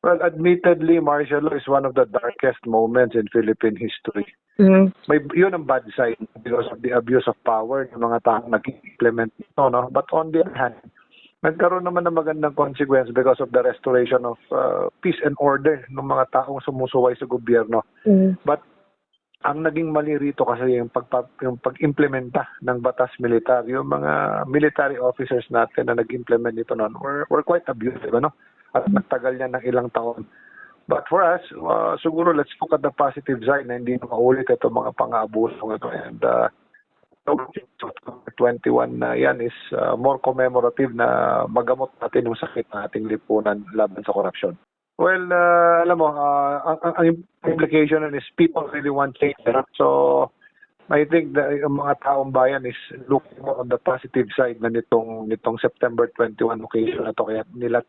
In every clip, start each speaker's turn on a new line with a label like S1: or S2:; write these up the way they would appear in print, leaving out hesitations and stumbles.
S1: Well, admittedly, martial law is one of the darkest moments in Philippine history.
S2: Mm.
S1: Yun ang bad side because of the abuse of power ng mga taong nag-implement ito, no? But on the other hand, nagkaroon naman ng magandang consequence because of the restoration of peace and order ng mga taong sumusuway sa gobyerno.
S2: Mm.
S1: But ang naging mali rito kasi yung pag-implementa ng batas militar, yung mga military officers natin na nag-implement nito noon were quite abusive, ano? At nagtagal niya ng ilang taon. But for us, siguro let's look at the positive side na hindi na maulit ito mga pang-aabuso ito. And 21 na yan is more commemorative na magamot natin yung sakit ng ating lipunan laban sa korupsyon. Well, alam mo, ang implication is people really want change. So, I think yung mga taong bayan is looking more on the positive side na nitong September 21 occasion na to. Kaya nila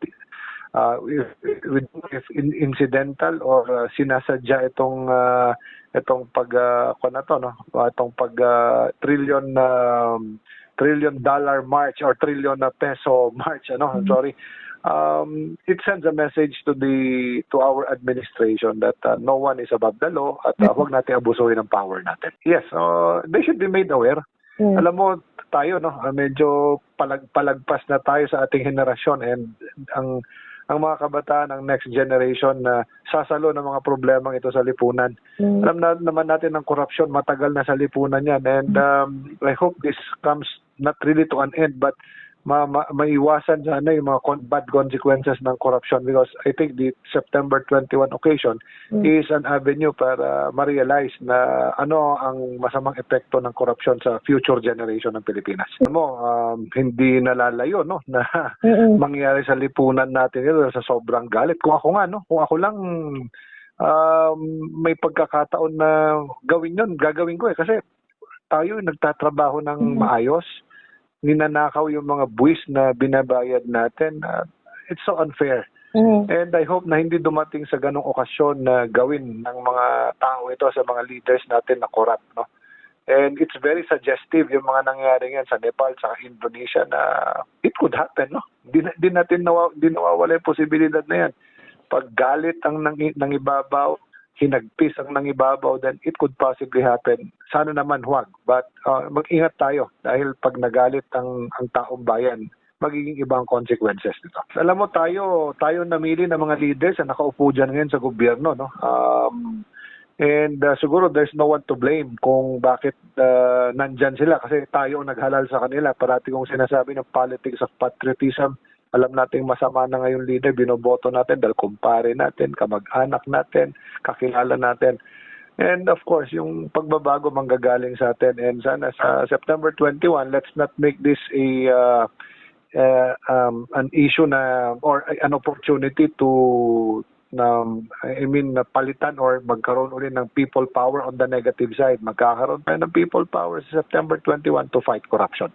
S1: if incidental or sinasadya itong trillion dollar march or trillion na peso march, sorry. It sends a message to our administration that no one is above the law at huwag natin abusuhin ang power natin. Yes, they should be made aware. Alam mo, tayo medyo palagpas na tayo sa ating henerasyon, and ang mga kabataan ng next generation na sasalo ng mga problemang ito sa lipunan. Alam naman natin ang korupsyon matagal na sa lipunan yan, and I hope this comes not really to an end, but maiwasan sana yung mga bad consequences ng corruption, because I think the September 21 occasion is an avenue para ma-realize na ano ang masamang epekto ng corruption sa future generation ng Pilipinas. Hindi nalalayo na mangyari sa lipunan natin ito sa sobrang galit. Kung ako lang may pagkakataon na gawin yun, gagawin ko kasi tayo nagtatrabaho ng maayos, ninanakaw yung mga buwis na binabayad natin. It's so unfair. And I hope na hindi dumating sa ganong okasyon na gawin ng mga tao ito sa mga leaders natin na corrupt, no? And it's very suggestive yung mga nangyari yan sa Nepal, sa Indonesia, na it could happen, no? Di nawawala yung posibilidad na yan. Pag galit ang nangibabaw, hinagpis ang nangibabaw, then it could possibly happen. Sana naman huwag. But mag-ingat tayo dahil pag nagalit ang taong bayan, magiging ibang consequences nito. Alam mo, tayo namili ng mga leaders na nakaupo dyan ngayon sa gobyerno, no? And siguro there's no one to blame kung bakit nandyan sila, kasi tayo ang naghalal sa kanila. Parati kong sinasabi ng politics of patriotism. Alam nating masama na ngayong leader, binoboto natin dahil kumpare natin, kamag-anak natin, kakilala natin. And of course, yung pagbabago manggagaling sa atin. And sana sa September 21, let's not make this an issue na or an opportunity to palitan or magkaroon ulit ng people power on the negative side. Magkakaroon tayo ng people power sa September 21 to fight corruption.